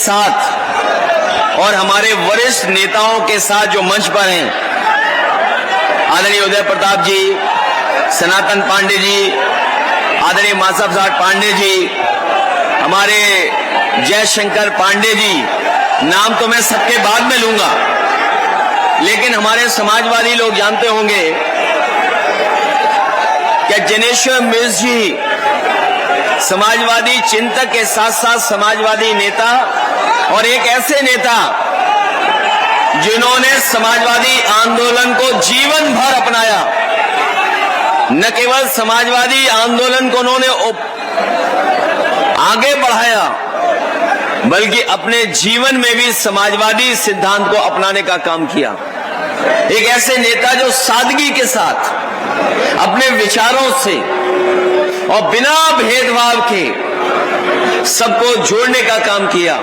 साथ और हमारे वरिष्ठ नेताओं के साथ जो मंच पर हैं, आदरणीय उदय प्रताप जी, सनातन पांडे जी, आदरणीय माधव प्रसाद पांडे जी, हमारे जयशंकर पांडे जी, नाम तो मैं सबके बाद में लूंगा, लेकिन हमारे समाजवादी लोग जानते होंगे कि जनेश्वर मिश्र जी समाजवादी चिंतक के साथ साथ समाजवादी नेता और एक ऐसे नेता जिन्होंने समाजवादी आंदोलन को जीवन भर अपनाया। न केवल समाजवादी आंदोलन को उन्होंने आगे बढ़ाया, बल्कि अपने जीवन में भी समाजवादी सिद्धांत को अपनाने का काम किया। एक ऐसे नेता जो सादगी के साथ अपने विचारों से और बिना भेदभाव के सबको जोड़ने का काम किया।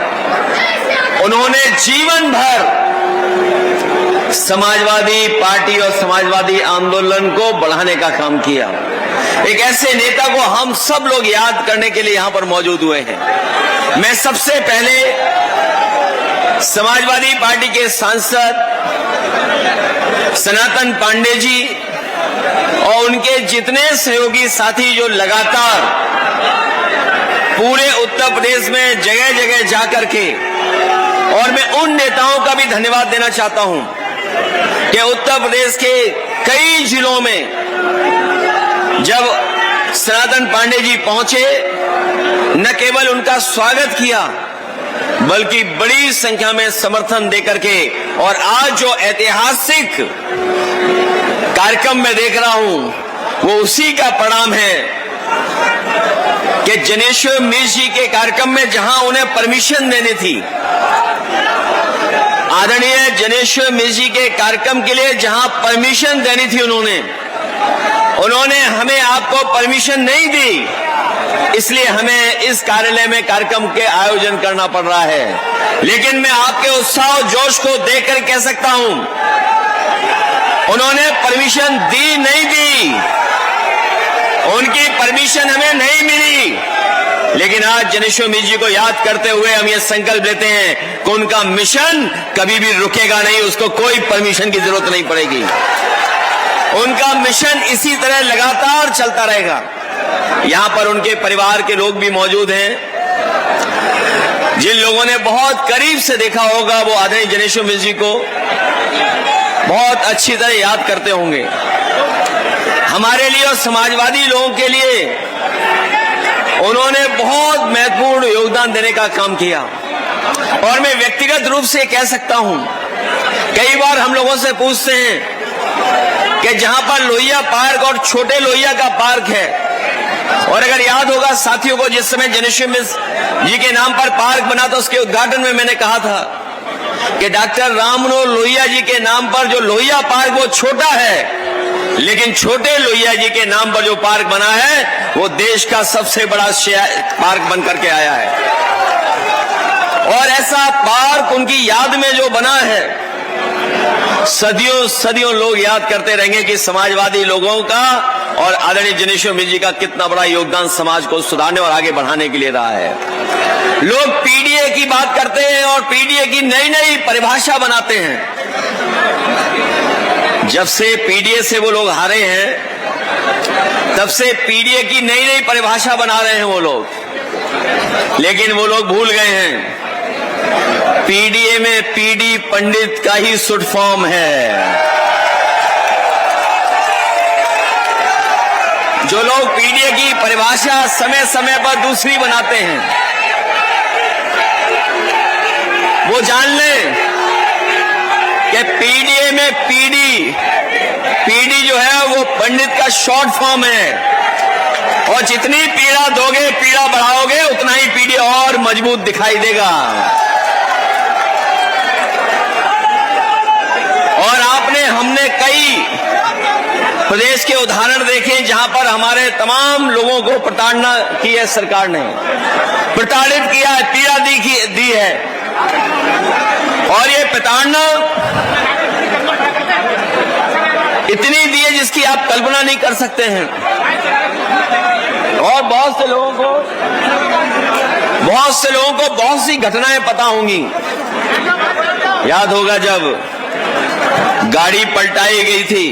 उन्होंने जीवन भर समाजवादी पार्टी और समाजवादी आंदोलन को बढ़ाने का काम किया। एक ऐसे नेता को हम सब लोग याद करने के लिए यहां पर मौजूद हुए हैं। मैं सबसे पहले समाजवादी पार्टी के सांसद सनातन पांडे जी और उनके जितने सहयोगी साथी जो लगातार पूरे उत्तर प्रदेश में जगह जगह जाकर के, और मैं उन नेताओं का भी धन्यवाद देना चाहता हूं कि उत्तर प्रदेश के कई जिलों में जब सनातन पांडे जी पहुंचे, न केवल उनका स्वागत किया बल्कि बड़ी संख्या में समर्थन देकर के, और आज जो ऐतिहासिक कार्यक्रम में देख रहा हूं वो उसी का परिणाम है कि जनेश्वर मिश्र जी के कार्यक्रम में जहां उन्हें परमिशन देनी थी, आदरणीय जनेश्वर मिश्र जी के कार्यक्रम के लिए जहां परमिशन देनी थी उन्होंने हमें आपको परमिशन नहीं दी, इसलिए हमें इस कार्यालय में कार्यक्रम के आयोजन करना पड़ रहा है। लेकिन मैं आपके उत्साह और जोश को देखकर कह सकता हूं, उन्होंने परमिशन दी नहीं दी, उनकी परमिशन हमें नहीं मिली, लेकिन आज जनेश्वर मिश्र जी को याद करते हुए हम ये संकल्प लेते हैं कि उनका मिशन कभी भी रुकेगा नहीं, उसको कोई परमिशन की जरूरत नहीं पड़ेगी। उनका मिशन इसी तरह लगातार चलता रहेगा। यहां पर उनके परिवार के लोग भी मौजूद हैं। जिन लोगों ने बहुत करीब से देखा होगा वो आदरणीय जनेश्वर मिश्र जी को बहुत अच्छी तरह याद करते होंगे। हमारे लिए और समाजवादी लोगों के लिए उन्होंने बहुत महत्वपूर्ण योगदान देने का काम किया, और मैं व्यक्तिगत रूप से कह सकता हूं, कई बार हम लोगों से पूछते हैं कि जहां पर लोहिया पार्क और छोटे लोहिया का पार्क है, और अगर याद होगा साथियों को, जिस समय जनेश्वर मिश्र जी के नाम पर पार्क बना था उसके उद्घाटन में मैंने कहा था कि डॉक्टर राम मनोहर लोहिया जी के नाम पर जो लोहिया पार्क वो छोटा है, लेकिन छोटे लोहिया जी के नाम पर जो पार्क बना है वो देश का सबसे बड़ा पार्क बन करके आया है। और ऐसा पार्क उनकी याद में जो बना है, सदियों सदियों लोग याद करते रहेंगे कि समाजवादी लोगों का और आदरणीय जनेश्वर मिश्र जी का कितना बड़ा योगदान समाज को सुधारने और आगे बढ़ाने के लिए रहा है। लोग पीडीए की बात करते हैं और पीडीए की नई नई परिभाषा बनाते हैं। जब से पीडीए से वो लोग हारे हैं, तब से पीडीए की नई नई परिभाषा बना रहे हैं वो लोग, लेकिन वो लोग भूल गए हैं पीडीए में पीडी पंडित का ही शुड फॉर्म है। जो लोग पीडीए की परिभाषा समय समय पर दूसरी बनाते हैं, वो जान लें कि पीडीए में पीडी जो है वो पंडित का शॉर्ट फॉर्म है, और जितनी पीड़ा दोगे, पीड़ा बढ़ाओगे, उतना ही पीडी और मजबूत दिखाई देगा। और हमने कई प्रदेश के उदाहरण देखे जहां पर हमारे तमाम लोगों को प्रताड़ना की है, सरकार ने प्रताड़ित किया है, पीड़ा दी है, और ये प्रताड़ना इतनी दी है जिसकी आप कल्पना नहीं कर सकते हैं। और बहुत से लोगों को बहुत से लोगों को बहुत सी घटनाएं पता होंगी। याद होगा जब गाड़ी पलटाई गई थी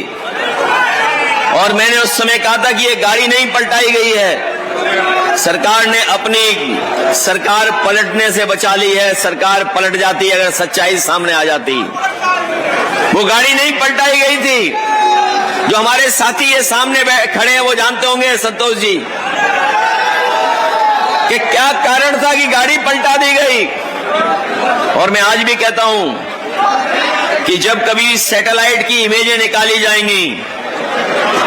और मैंने उस समय कहा था कि ये गाड़ी नहीं पलटाई गई है, सरकार ने अपनी सरकार पलटने से बचा ली है। सरकार पलट जाती अगर सच्चाई सामने आ जाती। वो गाड़ी नहीं पलटाई गई थी। जो हमारे साथी ये सामने खड़े हैं वो जानते होंगे, संतोष जी, कि क्या कारण था कि गाड़ी पलटा दी गई। और मैं आज भी कहता हूं कि जब कभी सैटेलाइट की इमेजें निकाली जाएंगी,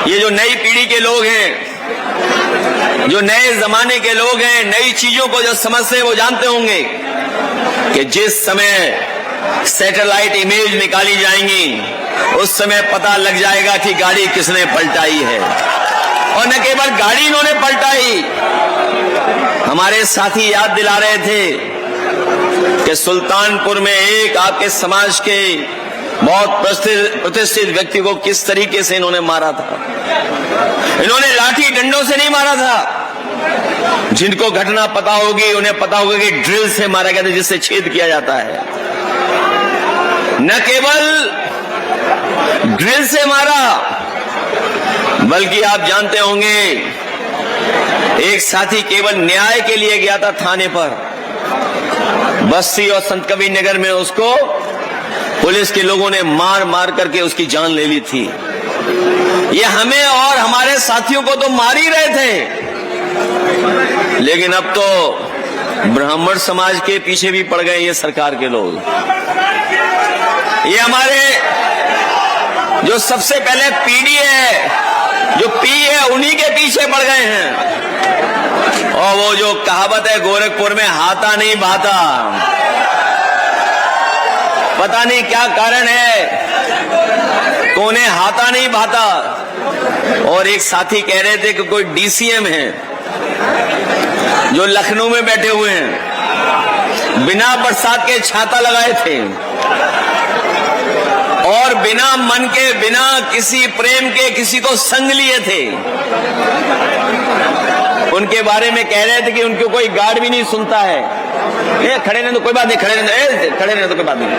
ये जो नई पीढ़ी के लोग हैं, जो नए जमाने के लोग हैं, नई चीजों को जो समझते हैं वो जानते होंगे कि जिस समय सैटेलाइट इमेज निकाली जाएंगी उस समय पता लग जाएगा कि गाड़ी किसने पलटाई है। और न केवल गाड़ी इन्होंने पलटाई, हमारे साथी याद दिला रहे थे कि सुल्तानपुर में एक आपके समाज के बहुत प्रतिष्ठित व्यक्ति को किस तरीके से इन्होंने मारा था। इन्होंने लाठी डंडों से नहीं मारा था। जिनको घटना पता होगी उन्हें पता होगा कि ड्रिल से मारा गया था, जिससे छेद किया जाता है। न केवल ड्रिल से मारा, बल्कि आप जानते होंगे एक साथी केवल न्याय के लिए गया था थाने पर, बस्ती और संत कबीर नगर में उसको पुलिस के लोगों ने मार मार करके उसकी जान ले ली थी। ये हमें और हमारे साथियों को तो मार ही रहे थे, लेकिन अब तो ब्राह्मण समाज के पीछे भी पड़ गए ये सरकार के लोग। ये हमारे जो सबसे पहले पीढ़ी है, जो पी है, उन्हीं के पीछे पड़ गए हैं। और वो जो कहावत है गोरखपुर में, हाथा नहीं भाता, पता नहीं क्या कारण है, कोने हाथा नहीं भाता। और एक साथी कह रहे थे कि कोई डीसीएम है जो लखनऊ में बैठे हुए हैं, बिना बरसात के छाता लगाए थे और बिना मन के, बिना किसी प्रेम के किसी को संग लिए थे। उनके बारे में कह रहे थे कि उनको कोई गार्ड भी नहीं सुनता है। ये खड़े रहने तो कोई बात नहीं, खड़े रहने तो कोई बात नहीं,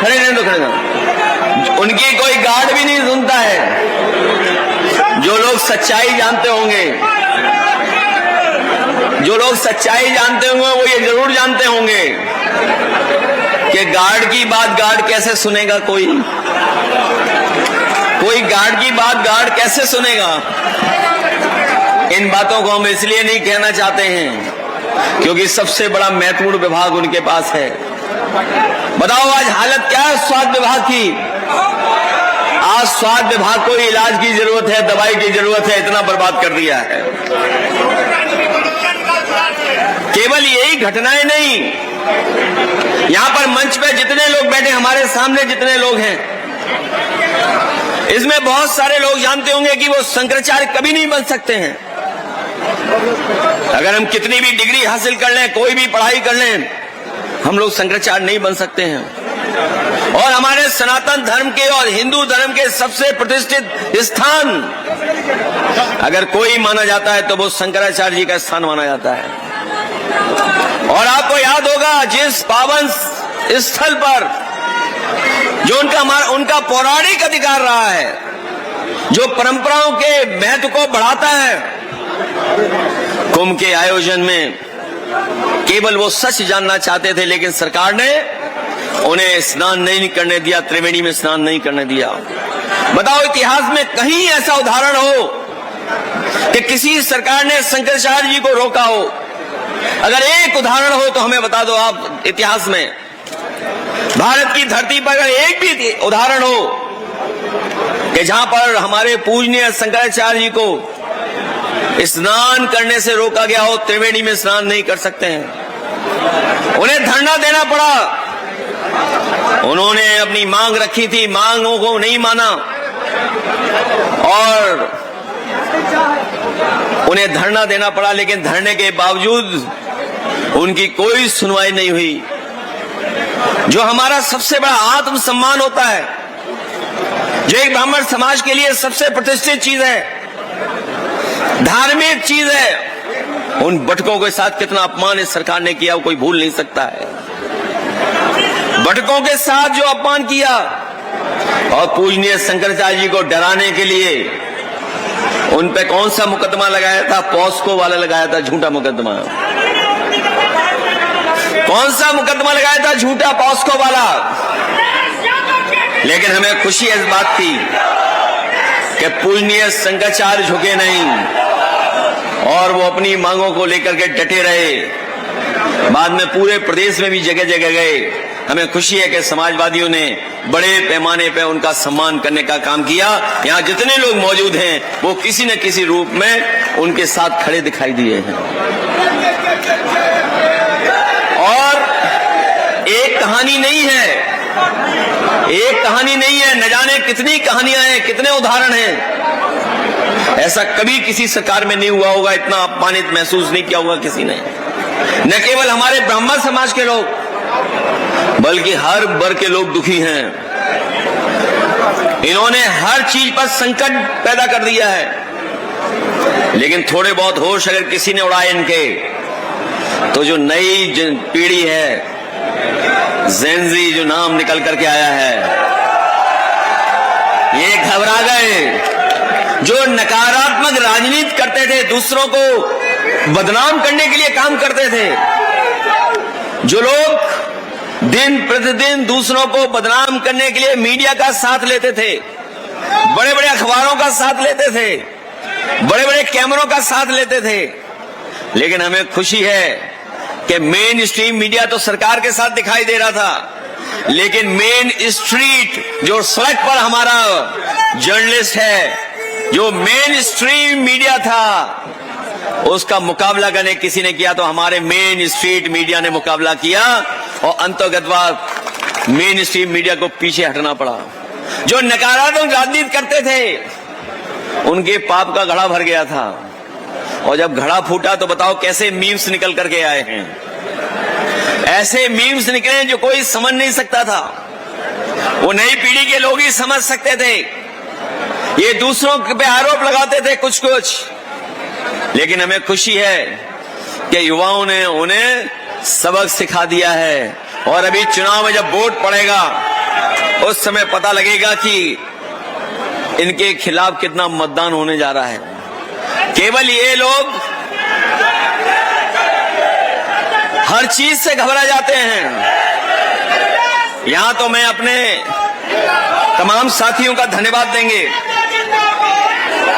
खड़े रहने तो खड़े रहने। उनकी कोई गार्ड भी नहीं सुनता है। जो लोग सच्चाई जानते होंगे, जो लोग सच्चाई जानते होंगे वो ये जरूर जानते होंगे कि गार्ड की बात गार्ड कैसे सुनेगा। कोई गार्ड की बात गार्ड कैसे सुनेगा। इन बातों को हम इसलिए नहीं कहना चाहते हैं क्योंकि सबसे बड़ा महत्वपूर्ण विभाग उनके पास है। बताओ आज हालत क्या है स्वास्थ्य विभाग की। आज स्वास्थ्य विभाग को इलाज की जरूरत है, दवाई की जरूरत है, इतना बर्बाद कर दिया है। केवल यही घटनाएं नहीं, यहां पर मंच पे जितने लोग बैठे, हमारे सामने जितने लोग हैं, इसमें बहुत सारे लोग जानते होंगे कि वो शंकराचार्य कभी नहीं बन सकते हैं। अगर हम कितनी भी डिग्री हासिल कर लें, कोई भी पढ़ाई कर लें, हम लोग शंकराचार्य नहीं बन सकते हैं। और हमारे सनातन धर्म के और हिंदू धर्म के सबसे प्रतिष्ठित स्थान अगर कोई माना जाता है तो वो शंकराचार्य जी का स्थान माना जाता है। और आपको याद होगा जिस पावन स्थल पर जो उनका पौराणिक अधिकार रहा है, जो परंपराओं के महत्व को बढ़ाता है, कुंभ के आयोजन में केवल वो सच जानना चाहते थे, लेकिन सरकार ने उन्हें स्नान नहीं करने दिया, त्रिवेणी में स्नान नहीं करने दिया। बताओ इतिहास में कहीं ऐसा उदाहरण हो कि किसी सरकार ने शंकराचार्य जी को रोका हो। अगर एक उदाहरण हो तो हमें बता दो आप। इतिहास में भारत की धरती पर अगर एक भी उदाहरण हो कि जहां पर हमारे पूजनीय शंकराचार्य जी को स्नान करने से रोका गया हो, त्रिवेणी में स्नान नहीं कर सकते हैं, उन्हें धरना देना पड़ा। उन्होंने अपनी मांग रखी थी, मांगों को नहीं माना और उन्हें धरना देना पड़ा, लेकिन धरने के बावजूद उनकी कोई सुनवाई नहीं हुई। जो हमारा सबसे बड़ा आत्मसम्मान होता है, जो एक ब्राह्मण समाज के लिए सबसे प्रतिष्ठित चीज है, धार्मिक चीज है, उन बटकों के साथ कितना अपमान इस सरकार ने किया वो कोई भूल नहीं सकता है। बटकों के साथ जो अपमान किया और पूजनीय शंकराचार्य जी को डराने के लिए उन पे कौन सा मुकदमा लगाया था? पॉस्को वाला लगाया था, झूठा मुकदमा। कौन सा मुकदमा लगाया था? झूठा पॉस्को वाला। लेकिन हमें खुशी इस बात की कि पूजनीय शंकराचार्य झुके नहीं और वो अपनी मांगों को लेकर के डटे रहे। बाद में पूरे प्रदेश में भी जगह जगह गए। हमें खुशी है कि समाजवादियों ने बड़े पैमाने पर उनका सम्मान करने का काम किया। यहाँ जितने लोग मौजूद हैं वो किसी न किसी रूप में उनके साथ खड़े दिखाई दिए हैं। और एक कहानी नहीं है, एक कहानी नहीं है, न जाने कितनी कहानियां हैं, कितने उदाहरण हैं। ऐसा कभी किसी सरकार में नहीं हुआ होगा, इतना अपमानित महसूस नहीं किया होगा किसी ने। न केवल हमारे ब्राह्मण समाज के लोग बल्कि हर वर्ग के लोग दुखी हैं। इन्होंने हर चीज पर संकट पैदा कर दिया है। लेकिन थोड़े बहुत होश अगर किसी ने उड़ाए इनके, तो जो नई पीढ़ी है, जेनजी जो नाम निकल करके आया है, ये घबरा गए। जो नकारात्मक राजनीति करते थे, दूसरों को बदनाम करने के लिए काम करते थे, जो लोग दिन प्रतिदिन दूसरों को बदनाम करने के लिए मीडिया का साथ लेते थे, बड़े बड़े अखबारों का साथ लेते थे, बड़े बड़े कैमरों का साथ लेते थे। लेकिन हमें खुशी है कि मेन स्ट्रीम मीडिया तो सरकार के साथ दिखाई दे रहा था, लेकिन मेन स्ट्रीट जो सड़क पर हमारा जर्नलिस्ट है, जो मेन स्ट्रीम मीडिया था, उसका मुकाबला करने किसी ने किया तो हमारे मेन स्ट्रीट मीडिया ने मुकाबला किया और अंतर्गतवाद मेन स्ट्रीम मीडिया को पीछे हटना पड़ा। जो नकारात्मक राजनीति करते थे उनके पाप का घड़ा भर गया था, और जब घड़ा फूटा तो बताओ कैसे मीम्स निकल करके आए हैं। ऐसे मीम्स निकले जो कोई समझ नहीं सकता था, वो नई पीढ़ी के लोग ही समझ सकते थे। ये दूसरों पे आरोप लगाते थे कुछ कुछ, लेकिन हमें खुशी है कि युवाओं ने उन्हें सबक सिखा दिया है। और अभी चुनाव में जब वोट पड़ेगा उस समय पता लगेगा कि इनके खिलाफ कितना मतदान होने जा रहा है। केवल ये लोग हर चीज से घबरा जाते हैं। यहां तो मैं अपने तमाम साथियों का धन्यवाद देंगे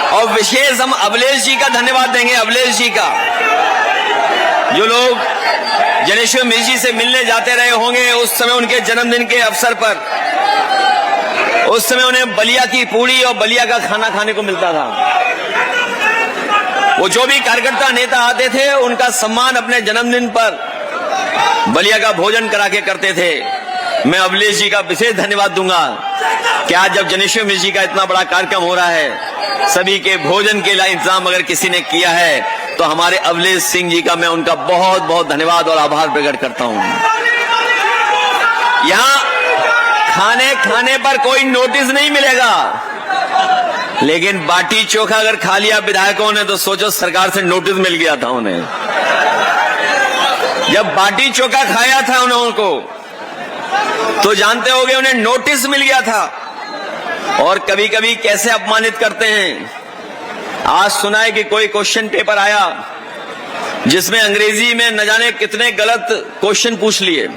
और विशेष हम अवलेश जी का धन्यवाद देंगे। अवलेश जी का, जो लोग जनेश्वर मिश्र जी से मिलने जाते रहे होंगे उस समय उनके जन्मदिन के अवसर पर, उस समय उन्हें बलिया की पूड़ी और बलिया का खाना खाने को मिलता था। वो जो भी कार्यकर्ता नेता आते थे उनका सम्मान अपने जन्मदिन पर बलिया का भोजन करा के करते थे। मैं अवलेश जी का विशेष धन्यवाद दूंगा कि आज जब जनेश्वर मिश्र जी का इतना बड़ा कार्यक्रम हो रहा है, सभी के भोजन के लिए इंतजाम अगर किसी ने किया है तो हमारे अवलेश सिंह जी का मैं उनका बहुत बहुत धन्यवाद और आभार प्रकट करता हूं। यहां खाने खाने पर कोई नोटिस नहीं मिलेगा, लेकिन बाटी चोखा अगर खा लिया विधायकों ने तो सोचो सरकार से नोटिस मिल गया था उन्हें। जब बाटी चोखा खाया था उनको तो जानते होंगे उन्हें नोटिस मिल गया था। और कभी कभी कैसे अपमानित करते हैं। आज सुना है कि कोई क्वेश्चन पेपर आया जिसमें अंग्रेजी में न जाने कितने गलत क्वेश्चन पूछ लिए।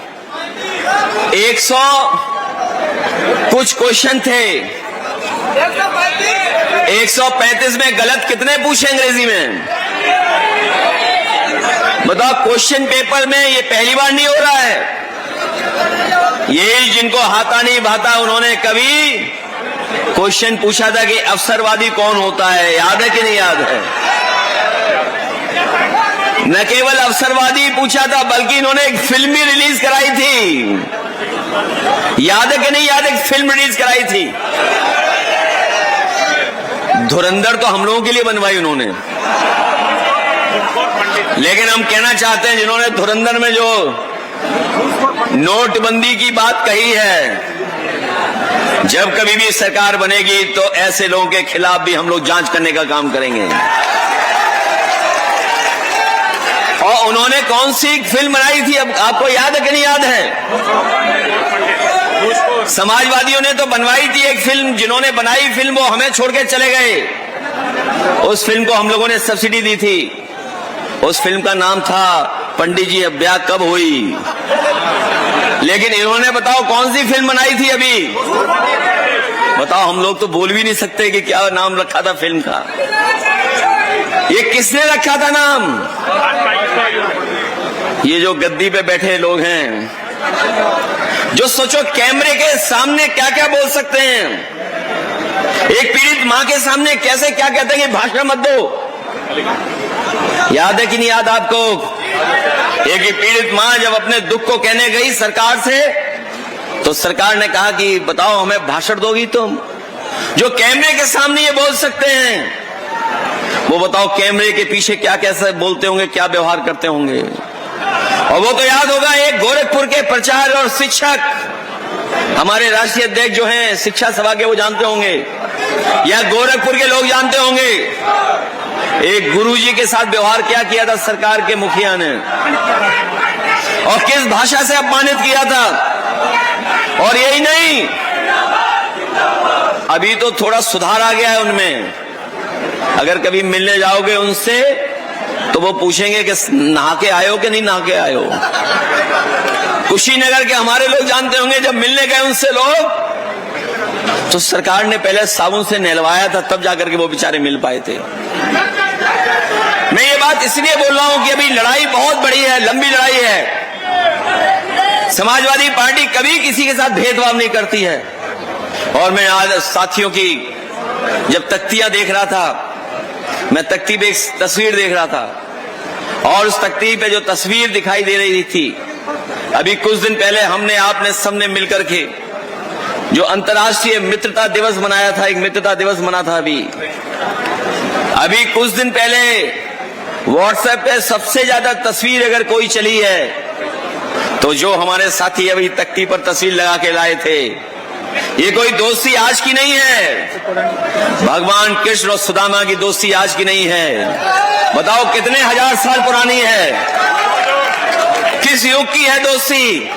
100 कुछ क्वेश्चन थे, 135 में गलत कितने पूछे अंग्रेजी में? बताओ, क्वेश्चन पेपर में ये पहली बार नहीं हो रहा है। ये जिनको हाथा नहीं भाता उन्होंने कभी क्वेश्चन पूछा था कि अवसरवादी कौन होता है, याद है कि नहीं याद है? न केवल अवसरवादी पूछा था बल्कि इन्होंने एक फिल्म भी रिलीज कराई थी, याद है कि नहीं याद? एक फिल्म रिलीज कराई थी, धुरंधर तो हम लोगों के लिए बनवाई उन्होंने। लेकिन हम कहना चाहते हैं जिन्होंने धुरंधर में जो नोटबंदी की बात कही है, जब कभी भी सरकार बनेगी तो ऐसे लोगों के खिलाफ भी हम लोग जांच करने का काम करेंगे। और उन्होंने कौन सी फिल्म बनाई थी, अब आपको याद है कि नहीं याद है? समाजवादियों ने तो बनवाई थी एक फिल्म, जिन्होंने बनाई फिल्म वो हमें छोड़ के चले गए। उस फिल्म को हम लोगों ने सब्सिडी दी थी। उस फिल्म का नाम था पंडित जी अब ब्याह कब हुई। लेकिन इन्होंने बताओ कौन सी फिल्म बनाई थी अभी? बताओ, हम लोग तो बोल भी नहीं सकते कि क्या नाम रखा था फिल्म का। ये किसने रखा था नाम? ये जो गद्दी पे बैठे लोग हैं, जो सोचो कैमरे के सामने क्या क्या बोल सकते हैं। एक पीड़ित मां के सामने कैसे क्या कहते हैं कि भाषण मत दो। याद है कि नहीं याद आपको? एक पीड़ित मां जब अपने दुख को कहने गई सरकार से, तो सरकार ने कहा कि बताओ हमें भाषण दोगी तुम? जो कैमरे के सामने ये बोल सकते हैं, वो बताओ कैमरे के पीछे क्या कैसे बोलते होंगे, क्या व्यवहार करते होंगे। और वो तो याद होगा, एक गोरखपुर के प्रचार और शिक्षक, हमारे राष्ट्रीय अध्यक्ष जो हैं शिक्षा सभा के, वो जानते होंगे, या गोरखपुर के लोग जानते होंगे, एक गुरुजी के साथ व्यवहार क्या किया था सरकार के मुखिया ने, और किस भाषा से अपमानित किया था। और यही नहीं, अभी तो थोड़ा सुधार आ गया है उनमें। अगर कभी मिलने जाओगे उनसे तो वो पूछेंगे कि नहा के आए हो कि नहीं नहा के आए हो। कुशीनगर के हमारे लोग जानते होंगे, जब मिलने गए उनसे लोग, तो सरकार ने पहले साबुन से नहलवाया था, तब जाकर के वो बेचारे मिल पाए थे। मैं ये बात इसलिए बोल रहा हूं कि अभी लड़ाई बहुत बड़ी है, लंबी लड़ाई है। समाजवादी पार्टी कभी किसी के साथ भेदभाव नहीं करती है। और मैं आज साथियों की जब तख्तियां देख रहा था, मैं तख्ती पे एक तस्वीर देख रहा था, और उस तख्ती पे जो तस्वीर दिखाई दे रही थी, अभी कुछ दिन पहले हमने आपने सबने मिलकर के जो अंतर्राष्ट्रीय मित्रता दिवस मनाया था, एक मित्रता दिवस मना था। अभी कुछ दिन पहले व्हाट्सएप पे सबसे ज्यादा तस्वीर अगर कोई चली है, तो जो हमारे साथी अभी तख्ती पर तस्वीर लगा के लाए थे, ये कोई दोस्ती आज की नहीं है। भगवान कृष्ण और सुदामा की दोस्ती आज की नहीं है। बताओ कितने हजार साल पुरानी है, किस युग की है दोस्ती?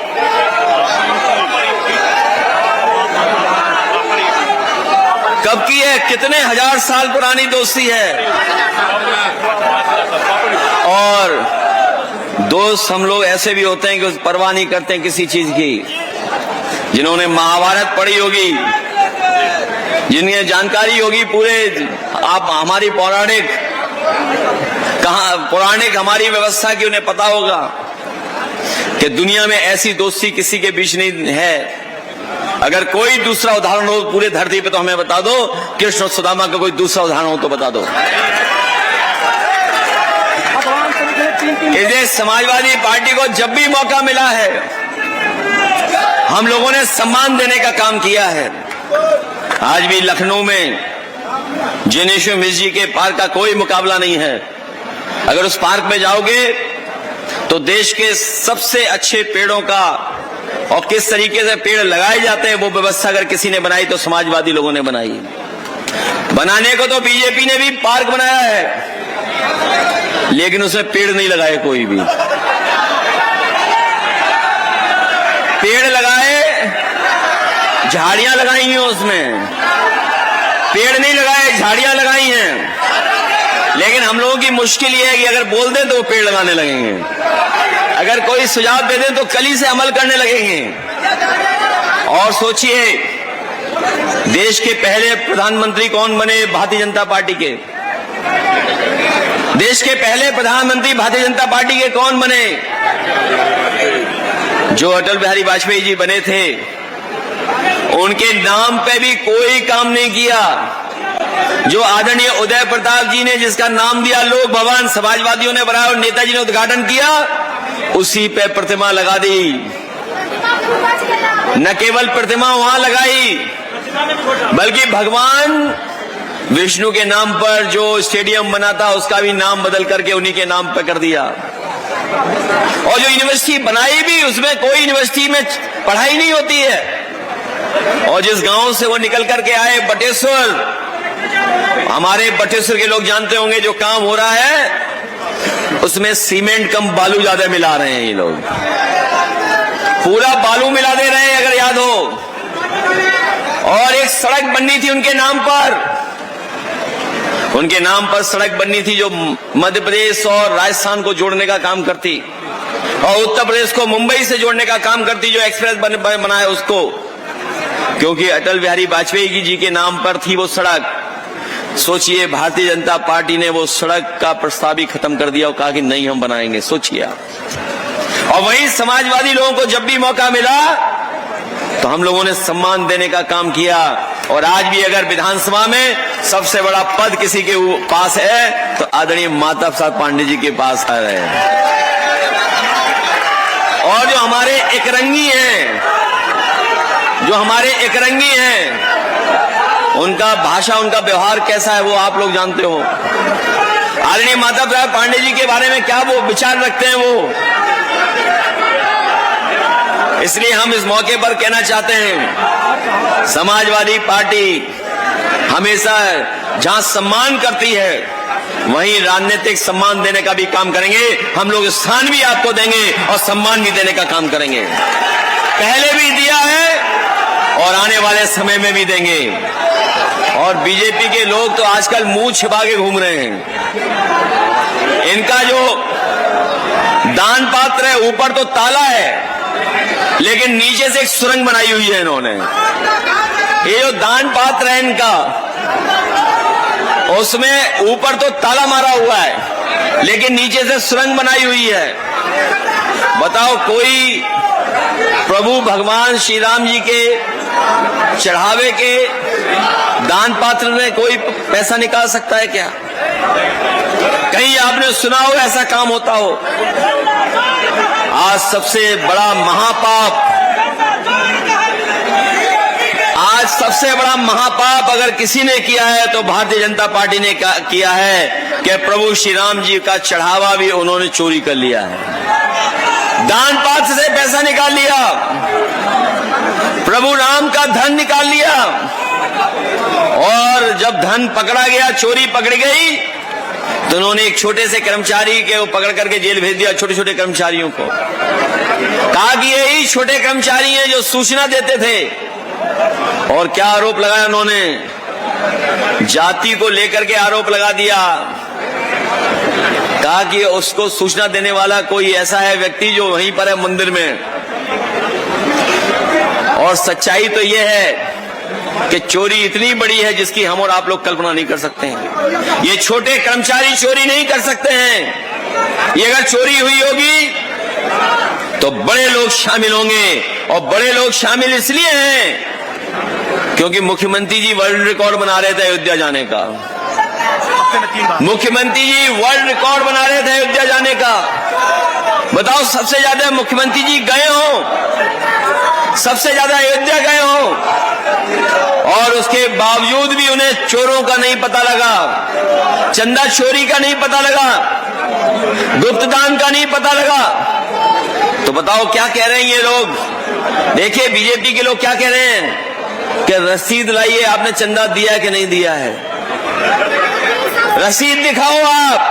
कब की है? कितने हजार साल पुरानी दोस्ती है। और दोस्त हम लोग ऐसे भी होते हैं कि परवाह नहीं करते किसी चीज की। जिन्होंने महाभारत पढ़ी होगी, जिन्हें जानकारी होगी पूरे, आप हमारी पौराणिक हमारी व्यवस्था की, उन्हें पता होगा कि दुनिया में ऐसी दोस्ती किसी के बीच नहीं है। अगर कोई दूसरा उदाहरण हो पूरे धरती पे तो हमें बता दो। कृष्ण और सुदामा का कोई दूसरा उदाहरण हो तो बता दो। इसे समाजवादी पार्टी को जब भी मौका मिला है, हम लोगों ने सम्मान देने का काम किया है। आज भी लखनऊ में जिनेश्वर मिश्र जी के पार्क का कोई मुकाबला नहीं है। अगर उस पार्क में जाओगे तो देश के सबसे अच्छे पेड़ों का और किस तरीके से पेड़ लगाए जाते हैं, वो व्यवस्था अगर किसी ने बनाई तो समाजवादी लोगों ने बनाई। बनाने को तो बीजेपी ने भी पार्क बनाया है, लेकिन उसमें पेड़ नहीं लगाए कोई भी। पेड़ लगाए, झाड़ियां लगाई हैं उसमें, पेड़ नहीं लगाए, झाड़ियां लगाई हैं। लेकिन हम लोगों की मुश्किल ये है कि अगर बोल दें तो वो पेड़ लगाने लगेंगे, अगर कोई सुझाव दे दें तो कली से अमल करने लगेंगे। और सोचिए, देश के पहले प्रधानमंत्री कौन बने? भारतीय जनता पार्टी के। देश के पहले प्रधानमंत्री भारतीय जनता पार्टी के कौन बने? जो अटल बिहारी वाजपेयी जी बने थे, उनके नाम पे भी कोई काम नहीं किया। जो आदरणीय उदय प्रताप जी ने जिसका नाम दिया लोक भवन, समाजवादियों ने बनाया और नेताजी ने उद्घाटन किया, उसी पे प्रतिमा लगा दी। न केवल प्रतिमा वहां लगाई, बल्कि भगवान विष्णु के नाम पर जो स्टेडियम बना था उसका भी नाम बदल करके उन्हीं के नाम पर कर दिया। और जो यूनिवर्सिटी बनाई भी, उसमें कोई यूनिवर्सिटी में पढ़ाई नहीं होती है। और जिस गांव से वो निकल करके आए, बटेश्वर, हमारे बटेश्वर के लोग जानते होंगे जो काम हो रहा है, उसमें सीमेंट कम बालू ज्यादा मिला रहे हैं ये लोग, पूरा बालू मिला दे रहे हैं, अगर याद हो। और एक सड़क बननी थी उनके नाम पर सड़क बननी थी जो मध्य प्रदेश और राजस्थान को जोड़ने का काम करती, और उत्तर प्रदेश को मुंबई से जोड़ने का काम करती, जो एक्सप्रेस बनाए उसको, क्योंकि अटल बिहारी वाजपेयी जी के नाम पर थी वो सड़क। सोचिए, भारतीय जनता पार्टी ने वो सड़क का प्रस्ताव ही खत्म कर दिया और कहा कि नहीं हम बनाएंगे। सोचिए आप। और वहीं समाजवादी लोगों को जब भी मौका मिला तो हम लोगों ने सम्मान देने का काम किया। और आज भी अगर विधानसभा में सबसे बड़ा पद किसी के पास है तो आदरणीय माता प्रसाद पांडे जी के पास आ रहे हैं। और जो हमारे एकरंगी हैं, उनका भाषा, उनका व्यवहार कैसा है वो आप लोग जानते हो। आदरणीय माता प्रसाद पांडे जी के बारे में क्या वो विचार रखते हैं वो। इसलिए हम इस मौके पर कहना चाहते हैं, समाजवादी पार्टी हमेशा जहां सम्मान करती है वहीं राजनीतिक सम्मान देने का भी काम करेंगे। हम लोग स्थान भी आपको देंगे और सम्मान भी देने का काम करेंगे। पहले भी दिया है और आने वाले समय में भी देंगे। और बीजेपी के लोग तो आजकल मुंह छिपा के घूम रहे हैं। इनका जो दान पात्र है ऊपर तो ताला है, लेकिन नीचे से एक सुरंग बनाई हुई है इन्होंने। ये जो दान पात्र है इनका, उसमें ऊपर तो ताला मारा हुआ है, लेकिन नीचे से सुरंग बनाई हुई है। बताओ, कोई प्रभु भगवान श्री राम जी के चढ़ावे के दान पात्र में कोई पैसा निकाल सकता है क्या? कहीं आपने सुना हो ऐसा काम होता हो? आज सबसे बड़ा महापाप अगर किसी ने किया है तो भारतीय जनता पार्टी ने किया है कि प्रभु श्री राम जी का चढ़ावा भी उन्होंने चोरी कर लिया है। दान पात्र से पैसा निकाल लिया, प्रभु राम का धन निकाल लिया। और जब धन पकड़ा गया, चोरी पकड़ी गई, तो उन्होंने एक छोटे से कर्मचारी के वो पकड़ करके जेल भेज दिया। छोटे छोटे कर्मचारियों को कहा कि यही छोटे कर्मचारी हैं जो सूचना देते थे। और क्या आरोप लगाया उन्होंने? जाति को लेकर के आरोप लगा दिया। कहा कि उसको सूचना देने वाला कोई ऐसा है व्यक्ति जो वहीं पर है मंदिर में। और सच्चाई तो यह है कि चोरी इतनी बड़ी है जिसकी हम और आप लोग कल्पना नहीं कर सकते हैं। ये छोटे कर्मचारी चोरी नहीं कर सकते हैं। ये अगर चोरी हुई होगी तो बड़े लोग शामिल होंगे। और बड़े लोग शामिल इसलिए हैं क्योंकि मुख्यमंत्री जी वर्ल्ड रिकॉर्ड बना रहे थे अयोध्या जाने का। मुख्यमंत्री जी वर्ल्ड रिकॉर्ड बना रहे थे अयोध्या जाने का। बताओ, सबसे ज्यादा मुख्यमंत्री जी गए हो, सबसे ज्यादा अयोध्या गए हो, और उसके बावजूद भी उन्हें चोरों का नहीं पता लगा, चंदा चोरी का नहीं पता लगा, गुप्तदान का नहीं पता लगा। तो बताओ क्या कह रहे हैं ये लोग? देखिए, बीजेपी के लोग क्या कह रहे हैं कि रसीद लाइए, आपने चंदा दिया कि नहीं दिया है, रसीद दिखाओ आप।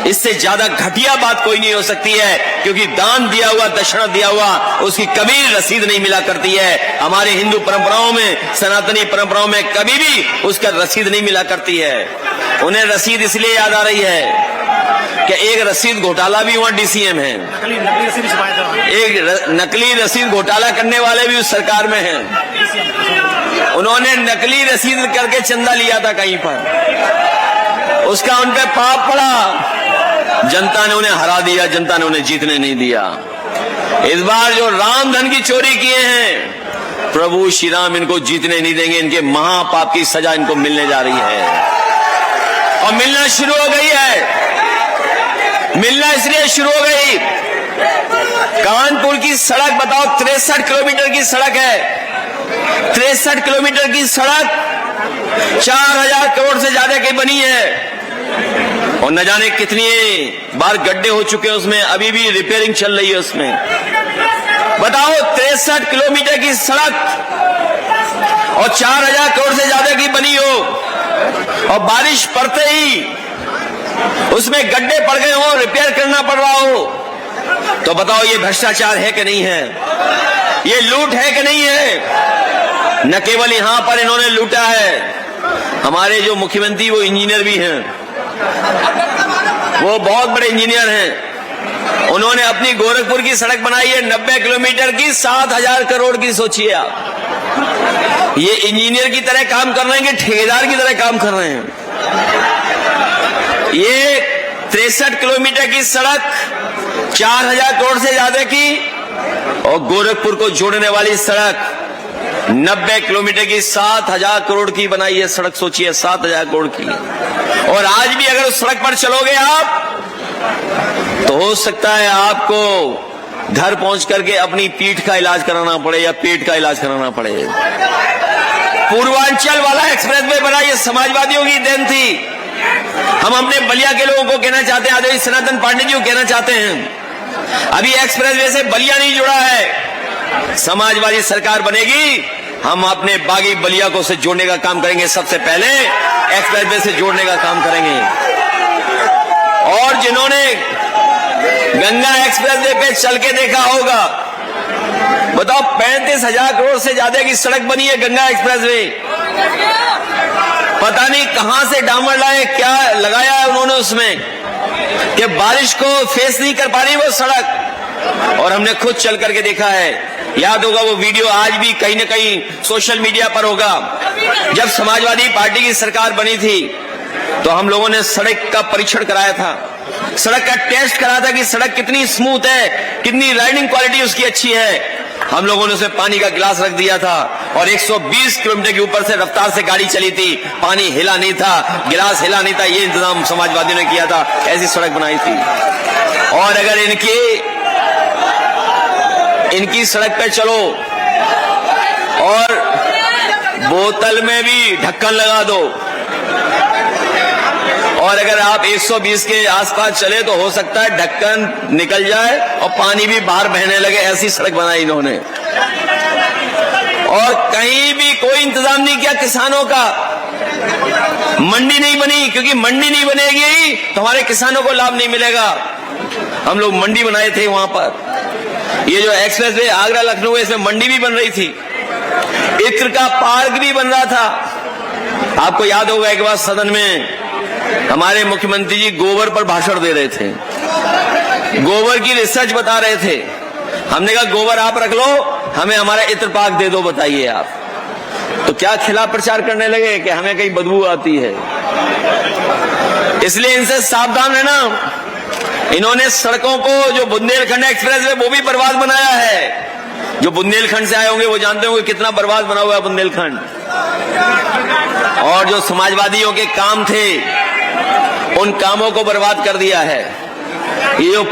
इससे ज्यादा घटिया बात कोई नहीं हो सकती है, क्योंकि दान दिया हुआ, दक्षिणा दिया हुआ, उसकी कभी रसीद नहीं मिला करती है। हमारे हिंदू परंपराओं में, सनातनी परंपराओं में कभी भी उसका रसीद नहीं मिला करती है। उन्हें रसीद इसलिए याद आ रही है कि एक रसीद घोटाला भी वहां डीसीएम है, एक नकली रसीद घोटाला करने वाले भी उस सरकार में हैं। उन्होंने नकली रसीद करके चंदा लिया था कहीं पर, उसका उन पे पाप पड़ा। जनता ने उन्हें हरा दिया, जनता ने उन्हें जीतने नहीं दिया। इस बार जो राम धन की चोरी किए हैं, प्रभु श्री राम इनको जीतने नहीं देंगे। इनके महापाप की सजा इनको मिलने जा रही है, और मिलना शुरू हो गई है। मिलना इसलिए शुरू हो गई, कानपुर की सड़क बताओ, 63 किलोमीटर की सड़क है। 63 किलोमीटर की सड़क 4000 करोड़ से ज्यादा की बनी है, और न जाने कितनी बार गड्ढे हो चुके हैं उसमें, अभी भी रिपेयरिंग चल रही है उसमें। बताओ, 63 किलोमीटर की सड़क और 4000 करोड़ से ज्यादा की बनी हो, और बारिश पड़ते ही उसमें गड्ढे पड़ गए हो, रिपेयर करना पड़ रहा हो, तो बताओ ये भ्रष्टाचार है कि नहीं है? ये लूट है कि नहीं है? न केवल यहां पर इन्होंने लूटा है, हमारे जो मुख्यमंत्री वो इंजीनियर भी हैं, वो बहुत बड़े इंजीनियर हैं। उन्होंने अपनी गोरखपुर की सड़क बनाई है 90 किलोमीटर की, 7,000 करोड़ की। सोचिए आप, ये इंजीनियर की तरह काम कर रहे हैं कि ठेकेदार की तरह काम कर रहे हैं? ये 63 किलोमीटर की सड़क 4,000 करोड़ से ज्यादा की, और गोरखपुर को जोड़ने वाली सड़क 90 किलोमीटर की 7,000 करोड़ की बनाई है सड़क। सोचिए 7,000 करोड़ की। और आज भी अगर उस सड़क पर चलोगे आप, तो हो सकता है आपको घर पहुंच करके अपनी पीठ का इलाज कराना पड़े या पेट का इलाज कराना पड़े। पूर्वांचल वाला एक्सप्रेस वे बना, ये समाजवादियों की देन थी। हम अपने बलिया के लोगों को कहना चाहते हैं, आदरणीय सनातन पांडे जी को कहना चाहते हैं, अभी एक्सप्रेस वे से बलिया नहीं जुड़ा है। समाजवादी सरकार बनेगी, हम अपने बागी बलिया को से जोड़ने का काम करेंगे। सबसे पहले एक्सप्रेस वे से जोड़ने का काम करेंगे। और जिन्होंने गंगा एक्सप्रेस वे पे चल के देखा होगा, बताओ 35,000 करोड़ से ज्यादा की सड़क बनी है गंगा एक्सप्रेस वे। पता नहीं कहां से डामर लाए, क्या लगाया है उन्होंने उसमें कि बारिश को फेस नहीं कर पा रही वो सड़क। और हमने खुद चल करके देखा है, याद होगा वो वीडियो, आज भी कहीं न कहीं सोशल मीडिया पर होगा। जब समाजवादी पार्टी की सरकार बनी थी तो हम लोगों ने सड़क का परीक्षण कराया था, सड़क का टेस्ट कराया था कि सड़क कितनी स्मूथ है, कितनी राइडिंग क्वालिटी उसकी अच्छी है। हम लोगों ने उसे पानी का गिलास रख दिया था और 120 किलोमीटर के ऊपर से रफ्तार से गाड़ी चली थी, पानी हिला नहीं था, गिलास हिला नहीं था। ये इंतजाम समाजवादियों ने किया था, ऐसी सड़क बनाई थी। और अगर इनकी सड़क पे चलो और बोतल में भी ढक्कन लगा दो, और अगर आप 120 के आसपास चले तो हो सकता है ढक्कन निकल जाए और पानी भी बाहर बहने लगे। ऐसी सड़क बनाई इन्होंने। और कहीं भी कोई इंतजाम नहीं किया किसानों का। मंडी नहीं बनी, क्योंकि मंडी नहीं बनेगी तो हमारे किसानों को लाभ नहीं मिलेगा। हम लोग मंडी बनाए थे वहां पर। ये जो एक्सप्रेस वे आगरा लखनऊ है, इसमें मंडी भी बन रही थी, इत्र का पार्क भी बन रहा था। आपको याद होगा एक बार सदन में हमारे मुख्यमंत्री जी गोबर पर भाषण दे रहे थे, गोबर की रिसर्च बता रहे थे। हमने कहा गोबर आप रख लो, हमें हमारा इत्र पार्क दे दो, बताइए आप। तो क्या खिलाफ प्रचार करने लगे कि हमें कहीं बदबू आती है। इसलिए इनसे सावधान रहना। इन्होंने सड़कों को, जो बुंदेलखंड एक्सप्रेस है वो भी बर्बाद बनाया है। जो बुंदेलखंड से आए होंगे वो जानते होंगे कितना बर्बाद बना हुआ है बुंदेलखंड। और जो समाजवादियों के काम थे उन कामों को बर्बाद कर दिया है। ये जो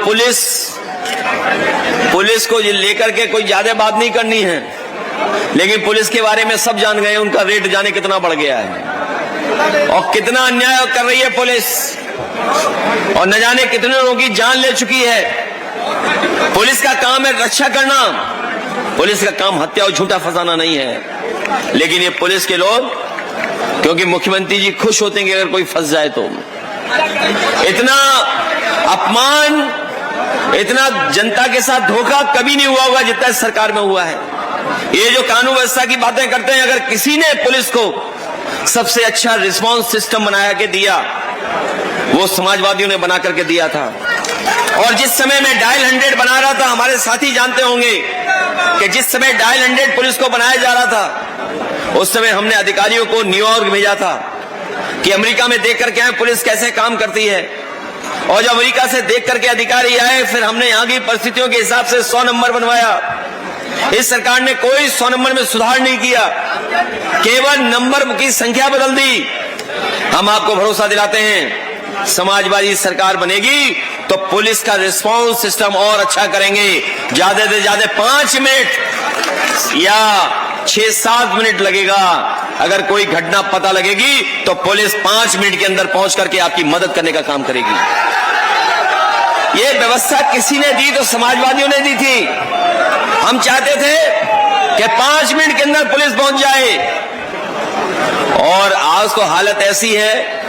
पुलिस को लेकर के कोई ज्यादा बात नहीं करनी है, लेकिन पुलिस के बारे में सब जान गए, उनका रेट जाने कितना बढ़ गया है और कितना अन्याय कर रही है पुलिस, और न जाने कितने लोगों की जान ले चुकी है। पुलिस का काम है रक्षा करना, पुलिस का काम हत्या और झूठा फंसाना नहीं है। लेकिन ये पुलिस के लोग, क्योंकि मुख्यमंत्री जी खुश होते हैं कि अगर कोई फंस जाए तो, इतना अपमान, इतना जनता के साथ धोखा कभी नहीं हुआ होगा जितना इस सरकार में हुआ है। ये जो कानून व्यवस्था की बातें करते हैं, अगर किसी ने पुलिस को सबसे अच्छा रिस्पांस सिस्टम बना के दिया, वो समाजवादियों ने बना करके दिया था। और जिस समय मैं डायल 100 बना रहा था, हमारे साथी जानते होंगे कि जिस समय डायल 100 पुलिस को बनाया जा रहा था, उस समय हमने अधिकारियों को न्यूयॉर्क भेजा था कि अमेरिका में देख करके आए पुलिस कैसे काम करती है। और जब अमेरिका से देख करके अधिकारी आए, फिर हमने यहाँ की परिस्थितियों के हिसाब से 100 नंबर बनवाया। इस सरकार ने कोई 100 नंबर में सुधार नहीं किया, केवल नंबर की संख्या बदल दी। हम आपको भरोसा दिलाते हैं, समाजवादी सरकार बनेगी तो पुलिस का रिस्पांस सिस्टम और अच्छा करेंगे। ज्यादा से ज्यादा 5 मिनट या 6-7 मिनट लगेगा। अगर कोई घटना पता लगेगी तो पुलिस 5 मिनट के अंदर पहुंच करके आपकी मदद करने का काम करेगी। ये व्यवस्था किसी ने दी तो समाजवादियों ने दी थी। हम चाहते थे कि 5 मिनट के अंदर पुलिस पहुंच जाए, और आज तो हालत ऐसी है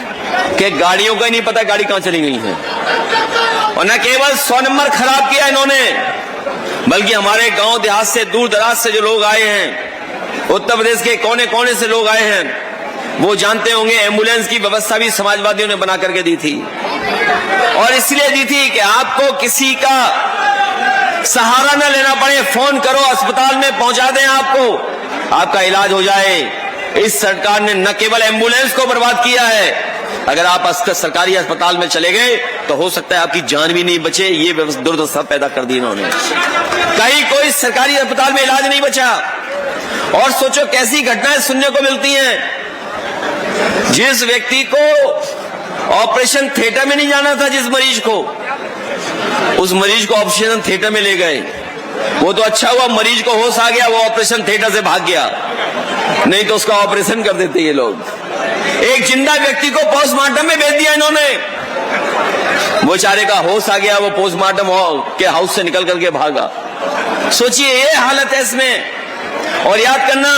कि गाड़ियों का ही नहीं पता गाड़ी कहां चली गई है। और न केवल 100 नंबर खराब किया इन्होंने, बल्कि हमारे गांव देहात से, दूर दराज से जो लोग आए हैं, उत्तर प्रदेश के कोने कोने से लोग आए हैं, वो जानते होंगे एम्बुलेंस की व्यवस्था भी समाजवादियों ने बना करके दी थी। और इसलिए दी थी कि आपको किसी का सहारा न लेना पड़े, फोन करो, अस्पताल में पहुंचा दें, आपको आपका इलाज हो जाए। इस सरकार ने न केवल एम्बुलेंस को बर्बाद किया है, अगर आप सरकारी अस्पताल में चले गए तो हो सकता है आपकी जान भी नहीं बचे। ये दुर्दशा पैदा कर दी इन्होंने, कहीं कोई सरकारी अस्पताल में इलाज नहीं बचा। और सोचो कैसी घटनाएं सुनने को मिलती हैं। जिस व्यक्ति को ऑपरेशन थिएटर में नहीं जाना था, जिस मरीज को, उस मरीज को ऑपरेशन थिएटर में ले गए। वो तो अच्छा हुआ मरीज को होश आ गया, वो ऑपरेशन थिएटर से भाग गया, नहीं तो उसका ऑपरेशन कर देते ये लोग। एक जिंदा व्यक्ति को पोस्टमार्टम में भेज दिया इन्होंने, वो बेचारे का होश आ गया, वो पोस्टमार्टम के हाउस से निकल करके भागा। सोचिए ये हालत है इसमें। और याद करना,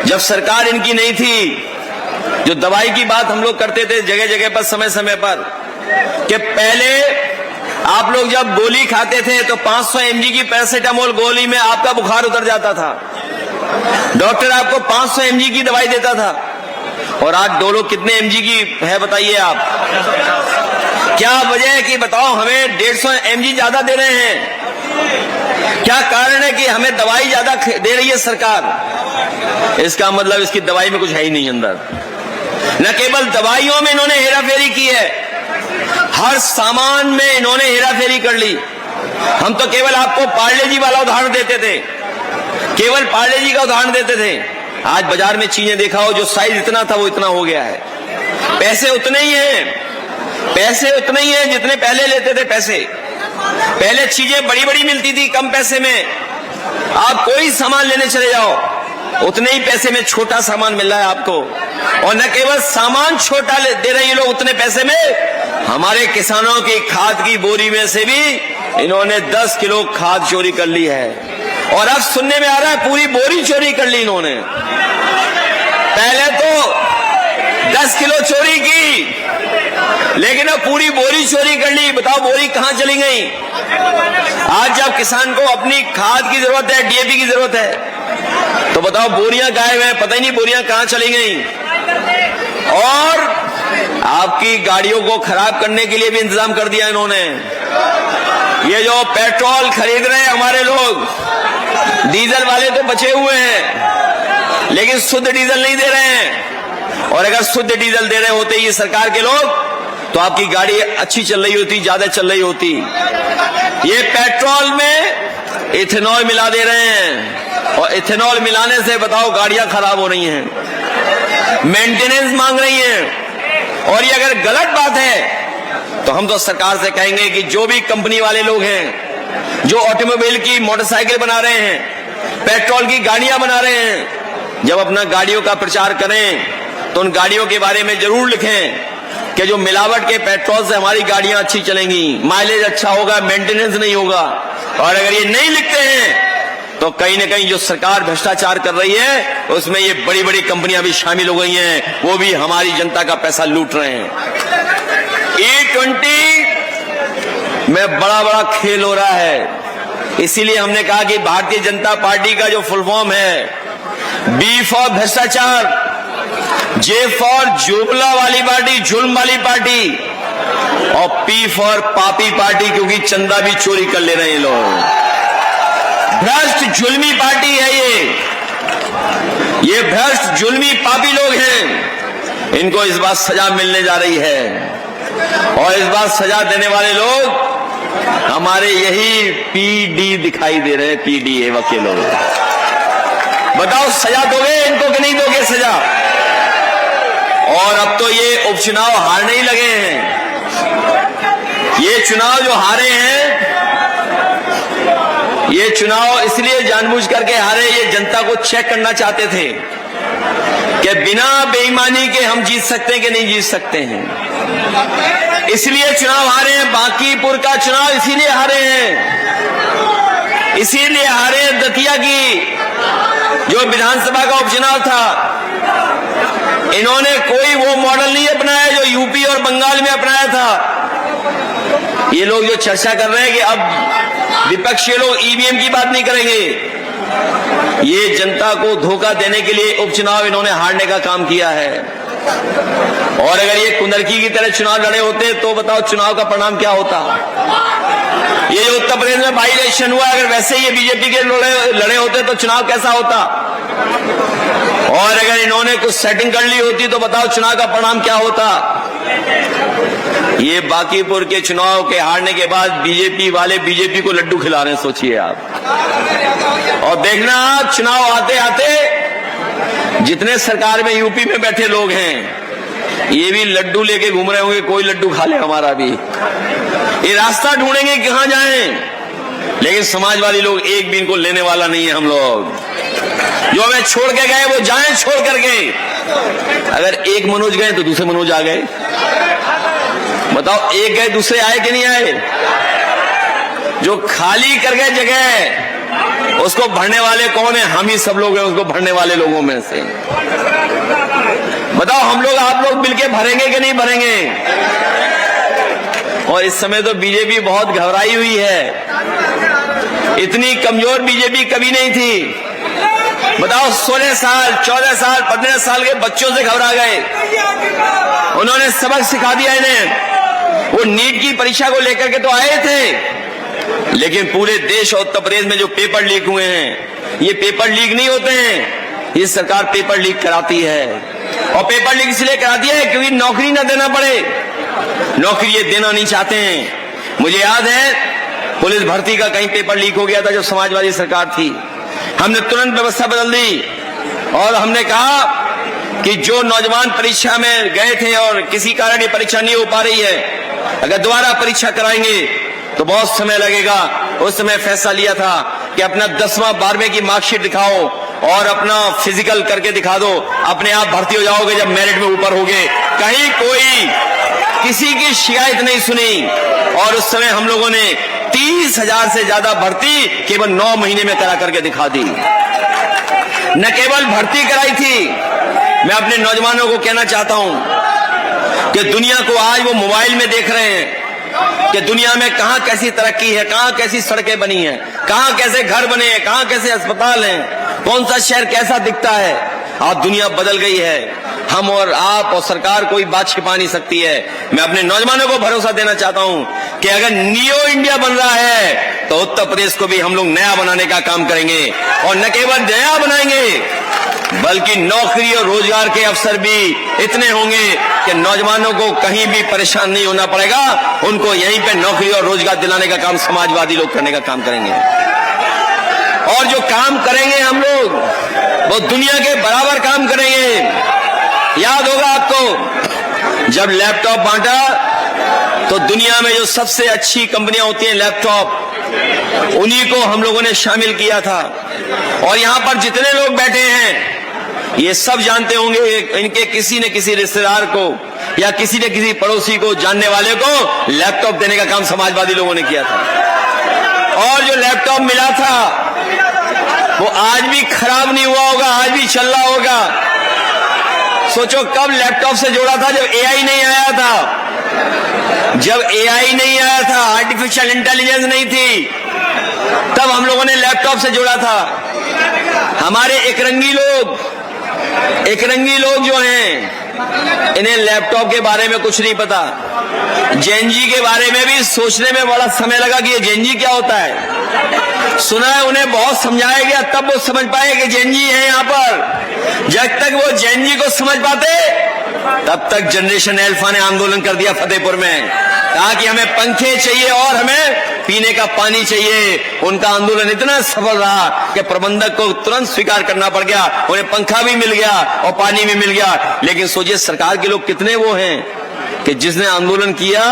जब सरकार इनकी नहीं थी, जो दवाई की बात हम लोग करते थे जगह जगह पर, समय समय पर, कि पहले आप लोग जब गोली खाते थे तो 500 mg की पैरासिटामोल गोली में आपका बुखार उतर जाता था। डॉक्टर आपको 500 mg की दवाई देता था। और आज डोलो कितने mg की है बताइए आप? क्या वजह है कि बताओ हमें 150 mg ज्यादा दे रहे हैं? क्या कारण है कि हमें दवाई ज्यादा दे रही है सरकार? इसका मतलब इसकी दवाई में कुछ है ही नहीं अंदर। न केवल दवाइयों में इन्होंने हेराफेरी की है, हर सामान में इन्होंने हेराफेरी कर ली। हम तो केवल आपको पार्ले जी वाला उदाहरण देते थे, केवल पार्ले जी का उदाहरण देते थे। आज बाजार में चीजें देखा हो, जो साइज इतना था वो इतना हो गया है। पैसे उतने ही हैं, पैसे उतने ही हैं जितने पहले लेते थे पैसे। पहले चीजें बड़ी बड़ी मिलती थी कम पैसे में, आप कोई सामान लेने चले जाओ उतने ही पैसे में छोटा सामान मिल रहा है आपको। और न केवल सामान छोटा दे रहे हैं लोग उतने पैसे में, हमारे किसानों की खाद की बोरी में से भी इन्होंने 10 किलो खाद चोरी कर ली है। और अब सुनने में आ रहा है पूरी बोरी चोरी कर ली इन्होंने। पहले तो 10 किलो चोरी की, लेकिन अब पूरी बोरी चोरी कर ली। बताओ बोरी कहां चली गई? आज जब किसान को अपनी खाद की जरूरत है, डीएपी की जरूरत है, तो बताओ बोरियां गायब हैं, पता ही नहीं बोरियां कहां चली गई। और आपकी गाड़ियों को खराब करने के लिए भी इंतजाम कर दिया इन्होंने। ये जो पेट्रोल खरीद रहे हैं हमारे लोग, डीजल वाले तो बचे हुए हैं, लेकिन शुद्ध डीजल नहीं दे रहे हैं। और अगर शुद्ध डीजल दे रहे होते ये सरकार के लोग, तो आपकी गाड़ी अच्छी चल रही होती, ज्यादा चल रही होती। ये पेट्रोल में इथेनॉल मिला दे रहे हैं, और इथेनॉल मिलाने से बताओ गाड़ियां खराब हो रही हैं, मेंटेनेंस मांग रही हैं। और ये अगर गलत बात है तो हम तो सरकार से कहेंगे कि जो भी कंपनी वाले लोग हैं, जो ऑटोमोबाइल की मोटरसाइकिल बना रहे हैं, पेट्रोल की गाड़ियां बना रहे हैं, जब अपना गाड़ियों का प्रचार करें तो उन गाड़ियों के बारे में जरूर लिखें कि जो मिलावट के पेट्रोल से हमारी गाड़ियां अच्छी चलेंगी, माइलेज अच्छा होगा, मेंटेनेंस नहीं होगा। और अगर ये नहीं लिखते हैं तो कहीं न कहीं जो सरकार भ्रष्टाचार कर रही है उसमें ये बड़ी बड़ी कंपनियां भी शामिल हो गई हैं, वो भी हमारी जनता का पैसा लूट रहे हैं। E20 में बड़ा बड़ा खेल हो रहा है। इसीलिए हमने कहा कि भारतीय जनता पार्टी का जो फुल फॉर्म है, बी फॉर भ्रष्टाचार, जे फॉर जुबला वाली पार्टी, जुल्म वाली पार्टी, और पी फॉर पापी पार्टी, क्योंकि चंदा भी चोरी कर ले रहे हैं लोग। भ्रष्ट जुल्मी पार्टी है ये भ्रष्ट जुल्मी पापी लोग हैं। इनको इस बार सजा मिलने जा रही है, और इस बार सजा देने वाले लोग हमारे यही पीडी दिखाई दे रहे हैं, पीडी वकील लोग। बताओ सजा दोगे इनको कि नहीं दोगे सजा? और अब तो ये उपचुनाव हारने ही लगे हैं। ये चुनाव जो हारे हैं, ये चुनाव इसलिए जानबूझ करके हारे, ये जनता को चेक करना चाहते थे कि बिना बेईमानी के हम जीत सकते हैं कि नहीं जीत सकते हैं। इसलिए चुनाव हारे हैं। बांकीपुर का चुनाव इसीलिए हारे हैं, इसीलिए हारे दतिया की जो विधानसभा का उपचुनाव था, इन्होंने कोई वो मॉडल नहीं अपनाया जो यूपी और बंगाल में अपनाया था। ये लोग जो चर्चा कर रहे हैं कि अब विपक्ष के लोग ईवीएम की बात नहीं करेंगे, ये जनता को धोखा देने के लिए उपचुनाव इन्होंने हारने का काम किया है। और अगर ये कुंदरकी की तरह चुनाव लड़े होते तो बताओ चुनाव का परिणाम क्या होता। ये जो उत्तर प्रदेश में बाई इलेक्शन हुआ, अगर वैसे ये बीजेपी के लड़े होते तो चुनाव कैसा होता। और अगर इन्होंने कुछ सेटिंग कर ली होती तो बताओ चुनाव का परिणाम क्या होता। ये बांकीपुर के चुनाव के हारने के बाद बीजेपी वाले बीजेपी को लड्डू खिला रहे हैं, सोचिए आप। और देखना चुनाव आते आते जितने सरकार में यूपी में बैठे लोग हैं ये भी लड्डू लेके घूम रहे होंगे, कोई लड्डू खा ले हमारा भी। ये रास्ता ढूंढेंगे कहां जाएं, लेकिन समाजवादी लोग एक भी इनको लेने वाला नहीं है। हम लोग जो हमें छोड़ के गए वो जाएं छोड़ करके। अगर एक मनोज गए तो दूसरे मनोज आ गए। बताओ एक गए दूसरे आए कि नहीं आए। जो खाली कर गए जगह उसको भरने वाले कौन है, हम ही सब लोग हैं उसको भरने वाले लोगों में से। बताओ हम लोग आप लोग मिलके भरेंगे कि नहीं भरेंगे। और इस समय तो बीजेपी बहुत घबराई हुई है, इतनी कमजोर बीजेपी कभी नहीं थी। बताओ 16 साल 14 साल 15 साल के बच्चों से घबरा गए, उन्होंने सबक सिखा दिया इन्हें। वो नीट की परीक्षा को लेकर के तो आए थे, लेकिन पूरे देश और उत्तर प्रदेश में जो पेपर लीक हुए हैं ये पेपर लीक नहीं होते हैं, ये सरकार पेपर लीक कराती है। और पेपर लीक इसलिए कराती है क्योंकि नौकरी न देना पड़े, नौकरी ये देना नहीं चाहते हैं। मुझे याद है पुलिस भर्ती का कहीं पेपर लीक हो गया था जब समाजवादी सरकार थी, हमने तुरंत व्यवस्था बदल दी और हमने कहा कि जो नौजवान परीक्षा में गए थे और किसी कारण ये परीक्षा नहीं हो पा रही है, अगर दोबारा परीक्षा कराएंगे तो बहुत समय लगेगा। उस समय फैसला लिया था कि अपना 10वां 12वें की मार्कशीट दिखाओ और अपना फिजिकल करके दिखा दो, अपने आप भर्ती हो जाओगे जब मेरिट में ऊपर होगे। कहीं कोई किसी की शिकायत नहीं सुनी और उस समय हम लोगों ने 30,000 से ज्यादा भर्ती केवल 9 महीने में करा करके दिखा दी। न केवल भर्ती कराई थी, मैं अपने नौजवानों को कहना चाहता हूं कि दुनिया को आज वो मोबाइल में देख रहे हैं कि दुनिया में कहां कैसी तरक्की है, कहां कैसी सड़कें बनी हैं, कहां कैसे घर बने हैं, कहां कैसे अस्पताल हैं, कौन सा शहर कैसा दिखता है। आज दुनिया बदल गई है, हम और आप और सरकार कोई बात छिपा नहीं सकती है। मैं अपने नौजवानों को भरोसा देना चाहता हूं कि अगर नियो इंडिया बन रहा है तो उत्तर प्रदेश को भी हम लोग नया बनाने का काम करेंगे। और न केवल नया बनाएंगे बल्कि नौकरी और रोजगार के अवसर भी इतने होंगे कि नौजवानों को कहीं भी परेशान नहीं होना पड़ेगा, उनको यहीं पे नौकरी और रोजगार दिलाने का काम समाजवादी लोग करने का काम करेंगे। और जो काम करेंगे हम लोग वो दुनिया के बराबर काम करेंगे। याद होगा आपको जब लैपटॉप बांटा तो दुनिया में जो सबसे अच्छी कंपनियां होती हैं लैपटॉप, उन्हीं को हम लोगों ने शामिल किया था। और यहां पर जितने लोग बैठे हैं ये सब जानते होंगे इनके किसी न किसी रिश्तेदार को या किसी न किसी पड़ोसी को, जानने वाले को लैपटॉप देने का काम समाजवादी लोगों ने किया था। और जो लैपटॉप मिला था वो आज भी खराब नहीं हुआ होगा, आज भी चल रहा होगा। सोचो कब लैपटॉप से जोड़ा था, जब एआई नहीं आया था। जब एआई नहीं आया था, आर्टिफिशियल इंटेलिजेंस नहीं थी, तब हम लोगों ने लैपटॉप से जोड़ा था। हमारे एकरंगी लोग जो हैं इन्हें लैपटॉप के बारे में कुछ नहीं पता। जेनजी के बारे में भी सोचने में बड़ा समय लगा कि ये जेनजी क्या होता है। सुना है उन्हें बहुत समझाया गया तब वो समझ पाए कि जेनजी है यहाँ पर। जब तक वो जेनजी को समझ पाते तब तक जनरेशन अल्फा ने आंदोलन कर दिया फतेहपुर में, कहा कि हमें पंखे चाहिए और हमें पीने का पानी चाहिए। उनका आंदोलन इतना सफल रहा कि प्रबंधक को तुरंत स्वीकार करना पड़ गया, उन्हें पंखा भी मिल गया और पानी भी मिल गया। लेकिन सोचिए सरकार के लोग कितने वो हैं कि जिसने आंदोलन किया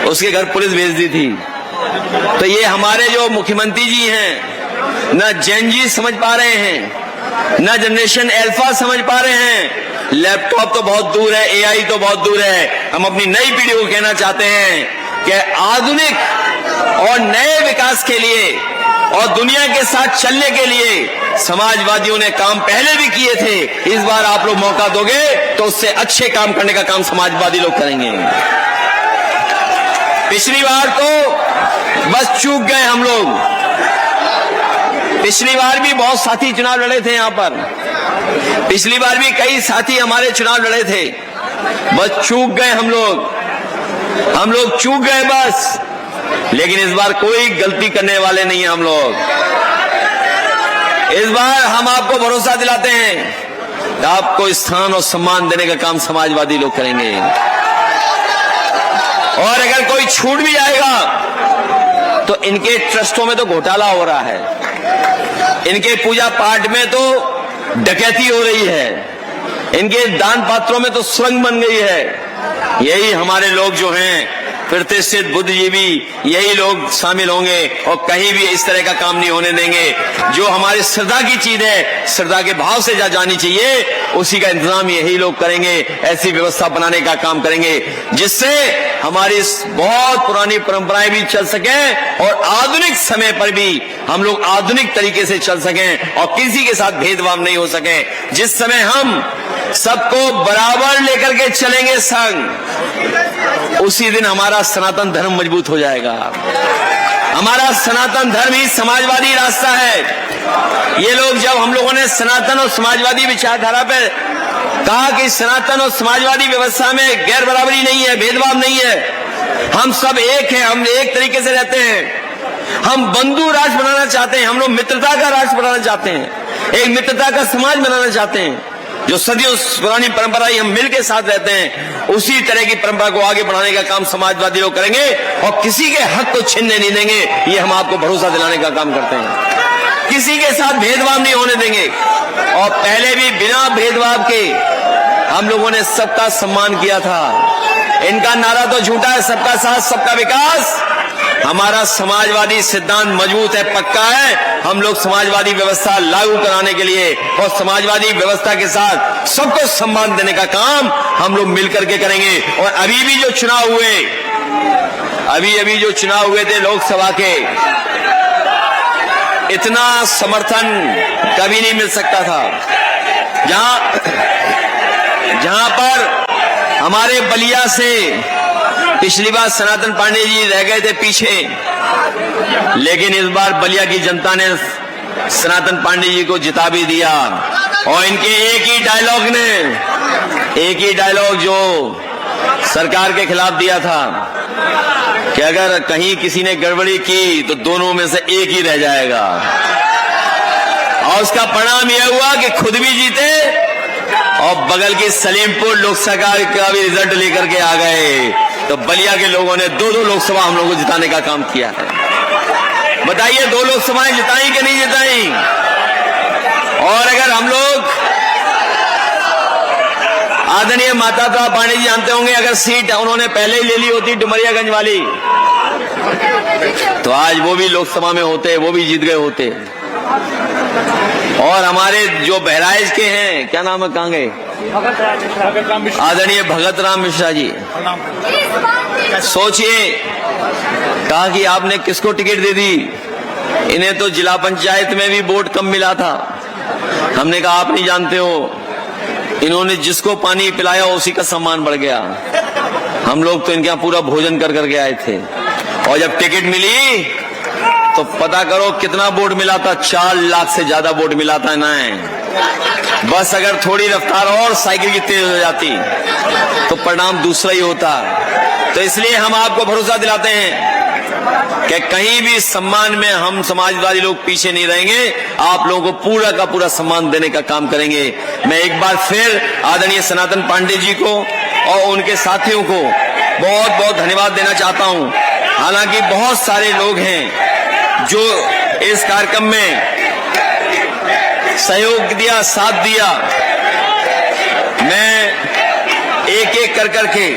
उसके घर पुलिस भेज दी थी। तो ये हमारे जो मुख्यमंत्री जी हैं न जेनजी समझ पा रहे हैं, न जनरेशन अल्फा समझ पा रहे हैं। लैपटॉप तो बहुत दूर है, एआई तो बहुत दूर है। हम अपनी नई पीढ़ी को कहना चाहते हैं कि आधुनिक और नए विकास के लिए और दुनिया के साथ चलने के लिए समाजवादियों ने काम पहले भी किए थे। इस बार आप लोग मौका दोगे तो उससे अच्छे काम करने का काम समाजवादी लोग करेंगे। पिछली बार तो बस चूक गए हम लोग। पिछली बार भी बहुत साथी चुनाव लड़े थे यहां पर, पिछली बार भी कई साथी हमारे चुनाव लड़े थे, बस चूक गए हम लोग चूक गए बस। लेकिन इस बार कोई गलती करने वाले नहीं है हम लोग। इस बार हम आपको भरोसा दिलाते हैं कि आपको स्थान और सम्मान देने का काम समाजवादी लोग करेंगे। और अगर कोई छूट भी जाएगा तो इनके ट्रस्टों में तो घोटाला हो रहा है, इनके पूजा पाठ में तो डकैती हो रही है, इनके दान पात्रों में तो सुरंग बन गई है। यही हमारे लोग जो हैं प्रतिष्ठित बुद्धिजीवी, यही लोग शामिल होंगे और कहीं भी इस तरह का काम नहीं होने देंगे। जो हमारी श्रद्धा की चीज है, श्रद्धा के भाव से जा जानी चाहिए, उसी का इंतजाम यही लोग करेंगे। ऐसी व्यवस्था बनाने का काम करेंगे जिससे हमारी बहुत पुरानी परंपराएं भी चल सकें और आधुनिक समय पर भी हम लोग आधुनिक तरीके से चल सकें और किसी के साथ भेदभाव नहीं हो सके। जिस समय हम सबको बराबर लेकर के चलेंगे संग, उसी दिन हमारा सनातन धर्म मजबूत हो जाएगा। हमारा सनातन धर्म ही समाजवादी रास्ता है। ये लोग जब हम लोगों ने सनातन और समाजवादी विचारधारा पर कहा कि सनातन और समाजवादी व्यवस्था में गैर बराबरी नहीं है, भेदभाव नहीं है, हम सब एक हैं, हम एक तरीके से रहते हैं, हम बंधु राष्ट्र बनाना चाहते हैं, हम लोग मित्रता का राष्ट्र बनाना चाहते हैं, एक मित्रता का समाज बनाना चाहते हैं, जो सदियों पुरानी परंपरा ही हम मिलकर साथ रहते हैं, उसी तरह की परंपरा को आगे बढ़ाने का काम समाजवादी लोग करेंगे और किसी के हक को छीनने नहीं देंगे। ये हम आपको भरोसा दिलाने का काम करते हैं। किसी के साथ भेदभाव नहीं होने देंगे और पहले भी बिना भेदभाव के हम लोगों ने सबका सम्मान किया था। इनका नारा तो झूठा है, सबका साथ सबका विकास। हमारा समाजवादी सिद्धांत मजबूत है, पक्का है। हम लोग समाजवादी व्यवस्था लागू कराने के लिए और समाजवादी व्यवस्था के साथ सबको सम्मान देने का काम हम लोग मिलकर के करेंगे। और अभी भी जो चुनाव हुए थे लोकसभा के, इतना समर्थन कभी नहीं मिल सकता था। जहां पर हमारे बलिया से पिछली बार सनातन पांडे जी रह गए थे पीछे, लेकिन इस बार बलिया की जनता ने सनातन पांडे जी को जिता भी दिया। और इनके एक ही डायलॉग जो सरकार के खिलाफ दिया था कि अगर कहीं किसी ने गड़बड़ी की तो दोनों में से एक ही रह जाएगा। और उसका परिणाम यह हुआ कि खुद भी जीते और बगल की सलीमपुर लोकसभा का भी रिजल्ट लेकर के आ गए। तो बलिया के लोगों ने 2 लोकसभा हम लोगों को जिताने का काम किया है। बताइए 2 लोकसभाएं जिताई कि नहीं जिताई? और अगर हम लोग, आदरणीय माता पांडे जी जानते होंगे, अगर सीट उन्होंने पहले ही ले ली होती डुमरियागंज वाली, तो आज वो भी लोकसभा में होते, वो भी जीत गए होते। और हमारे जो बहराइच के हैं, क्या नाम है, कहां गए, आदरणीय भगत राम मिश्रा जी, सोचिए, कहा कि आपने किसको टिकट दे दी? इन्हें तो जिला पंचायत में भी वोट कम मिला था। हमने कहा आप नहीं जानते हो, इन्होंने जिसको पानी पिलाया उसी का सम्मान बढ़ गया। हम लोग तो इनके यहाँ पूरा भोजन कर करके आए थे और जब टिकट मिली तो पता करो कितना वोट मिला था, 4 लाख से ज्यादा वोट मिला था ना। बस अगर थोड़ी रफ्तार और साइकिल की तेज हो जाती तो परिणाम दूसरा ही होता। तो इसलिए हम आपको भरोसा दिलाते हैं कि कहीं भी सम्मान में हम समाजवादी लोग पीछे नहीं रहेंगे, आप लोगों को पूरा का पूरा सम्मान देने का काम करेंगे। मैं एक बार फिर आदरणीय सनातन पांडे जी को और उनके साथियों को बहुत बहुत धन्यवाद देना चाहता हूं। हालांकि बहुत सारे लोग हैं जो इस कार्यक्रम में सहयोग दिया, साथ दिया। मैं एक एक कर करके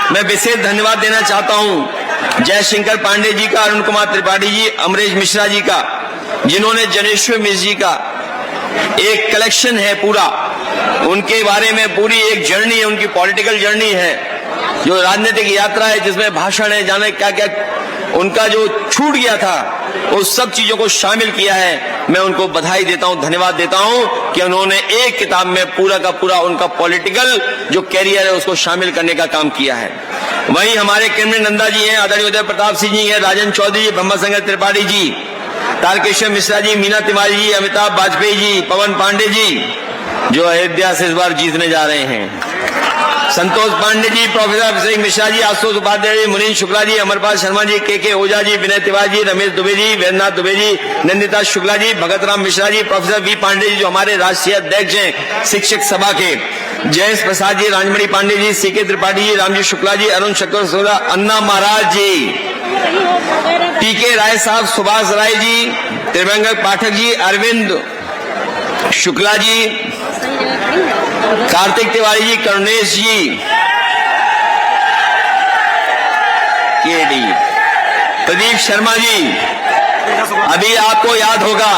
मैं विशेष धन्यवाद देना चाहता हूं जयशंकर पांडे जी का, अरुण कुमार त्रिपाठी जी, अमरेश मिश्रा जी का, जिन्होंने जनेश्वर मिश्र जी का एक कलेक्शन है पूरा, उनके बारे में पूरी एक जर्नी है, उनकी पॉलिटिकल जर्नी है, जो राजनीतिक यात्रा है, जिसमें भाषण है, जाने क्या क्या उनका जो छूट गया था उस सब चीजों को शामिल किया है। मैं उनको बधाई देता हूं, धन्यवाद देता हूं कि उन्होंने एक किताब में पूरा का पूरा उनका पॉलिटिकल जो कैरियर है उसको शामिल करने का काम किया है। वहीं हमारे किरण नंदा जी हैं, आदरणीय उदय प्रताप सिंह जी हैं, राजन चौधरी जी, ब्रह्मशंकर त्रिपाठी जी, तारकेश्वर मिश्रा जी, मीना तिवारी जी, अमिताभ वाजपेयी जी, पवन पांडे जी जो अयोध्या से इस बार जीतने जा रहे हैं, संतोष पांडे जी, प्रोफेसर अभिषेक मिश्रा जी, आशुतोष उपाध्याय जी, मुनीन शुक्ला जी, अमरपाल शर्मा जी, के ओझा जी, विनय तिवारी जी, रमेश दुबे जी, वेदनाथ दुबे जी, नंदिता शुक्ला जी, भगत राम मिश्रा जी, प्रोफेसर वी पांडे जी जो हमारे राष्ट्रीय अध्यक्ष हैं शिक्षक सभा के, जयेश प्रसाद जी, राजमणि पांडे जी, सीके त्रिपाठी जी, रामजी शुक्ला जी, अरुण शक्कर सोला, अन्ना महाराज जी, टीके राय साहब, सुभाष राय जी, त्रिभंगर पाठक जी, अरविंद शुक्ला जी, कार्तिक तिवारी जी, करुणेश जी, केडी, प्रदीप शर्मा जी। अभी आपको याद होगा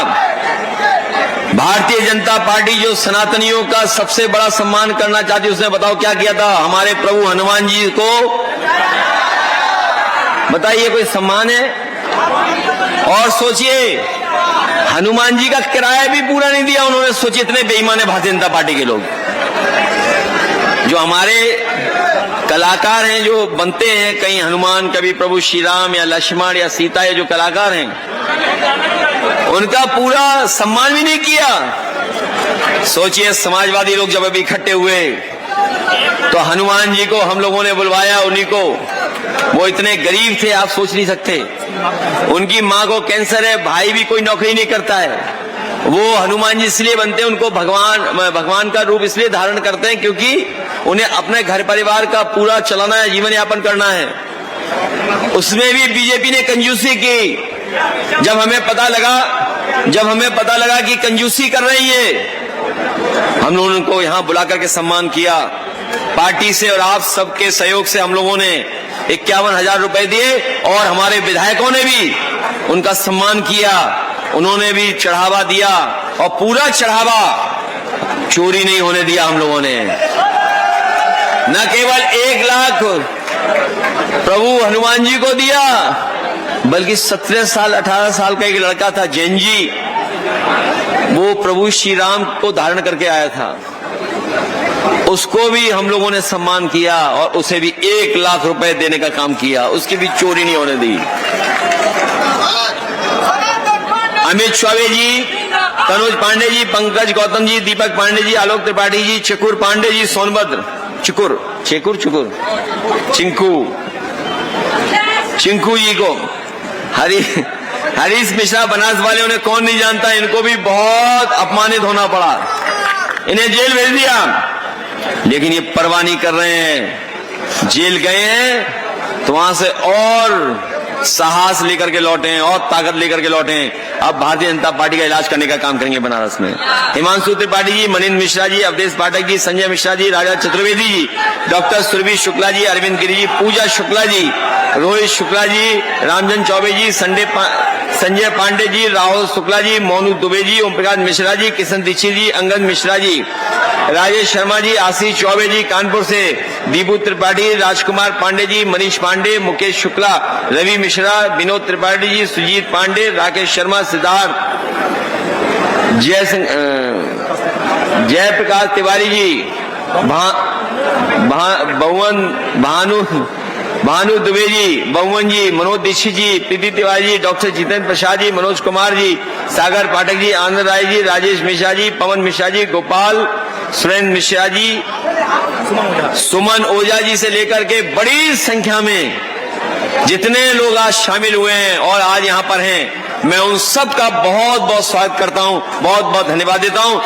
भारतीय जनता पार्टी जो सनातनियों का सबसे बड़ा सम्मान करना चाहती, उसने बताओ क्या किया था? हमारे प्रभु हनुमान जी को बताइए कोई सम्मान है? और सोचिए हनुमान जी का किराया भी पूरा नहीं दिया उन्होंने। सोचिए इतने बेईमान है भारतीय जनता पार्टी के लोग। जो हमारे कलाकार हैं जो बनते हैं, कहीं हनुमान, कभी प्रभु श्री राम या लक्ष्मण या सीता, ये जो कलाकार हैं उनका पूरा सम्मान भी नहीं किया। सोचिए समाजवादी लोग जब अभी इकट्ठे हुए तो हनुमान जी को हम लोगों ने बुलवाया, उन्हीं को। वो इतने गरीब थे आप सोच नहीं सकते। उनकी मां को कैंसर है, भाई भी कोई नौकरी नहीं करता है। वो हनुमान जी इसलिए बनते हैं, उनको भगवान का रूप इसलिए धारण करते हैं क्योंकि उन्हें अपने घर परिवार का पूरा चलाना है, जीवन यापन करना है। उसमें भी बीजेपी ने कंजूसी की। जब हमें पता लगा कि कंजूसी कर रही है, हम लोगों ने उनको यहां बुला करके सम्मान किया। पार्टी से और आप सबके सहयोग से हम लोगों ने 51,000 रुपए दिए और हमारे विधायकों ने भी उनका सम्मान किया। उन्होंने भी चढ़ावा दिया और पूरा चढ़ावा चोरी नहीं होने दिया हम लोगों ने। न केवल 1 लाख प्रभु हनुमान जी को दिया, बल्कि 17 साल 18 साल का एक लड़का था जैन जी, वो प्रभु श्री राम को धारण करके आया था, उसको भी हम लोगों ने सम्मान किया और उसे भी 1 लाख रुपए देने का काम किया। उसकी भी चोरी नहीं होने दी। अमित चौबे जी, तनुज पांडे जी, पंकज गौतम जी, दीपक पांडे जी, आलोक त्रिपाठी जी, चिकुर पांडे जी, सोनभद्र चिंकू जी को, हरीश मिश्रा बनास वाले, उन्हें कौन नहीं जानता, इनको भी बहुत अपमानित होना पड़ा, इन्हें जेल भेज दिया। लेकिन ये परवाह नहीं कर रहे हैं। जेल गए हैं तो वहां से और साहस लेकर के लौटे हैं और ताकत लेकर के लौटे हैं। अब भारतीय जनता पार्टी का इलाज करने का काम करेंगे बनारस में। हिमांशु त्रिपाठी जी, मनीन मिश्रा जी, अवधेश पाठक जी, संजय मिश्रा जी, राजा चतुर्वेदी जी, डॉक्टर सुरभि शुक्ला जी, अरविंद गिरी जी, पूजा शुक्ला जी, रोहित शुक्ला जी, रामजन चौबे जी, संजय पांडे जी, राहुल शुक्ला जी, मोनू दुबे जी, ओम प्रकाश मिश्रा जी, किशन दीक्षित जी, अंगद मिश्रा जी, राजेश शर्मा जी, आशीष चौबे जी कानपुर से, दीपू त्रिपाठी, राजकुमार पांडे जी, मनीष पांडे, मुकेश शुक्ला, रवि मिश्रा, विनोद त्रिपाठी जी, सुजीत पांडे, राकेश शर्मा, सिद्धार्थ, जय प्रकाश तिवारी जी, भानु दुबे जी, बहुवन जी, मनोज दीक्षित जी, प्रीति तिवारी जी, डॉक्टर जितेंद्र प्रसाद जी, मनोज कुमार जी, सागर पाठक जी, आनंद राय जी, राजेश मिश्रा जी, पवन मिश्रा जी, गोपाल सुरेंद्र मिश्रा जी, सुमन ओझा जी से लेकर के बड़ी संख्या में जितने लोग आज शामिल हुए हैं और आज यहाँ पर हैं, मैं उन सब का बहुत बहुत स्वागत करता हूँ, बहुत बहुत धन्यवाद देता हूँ।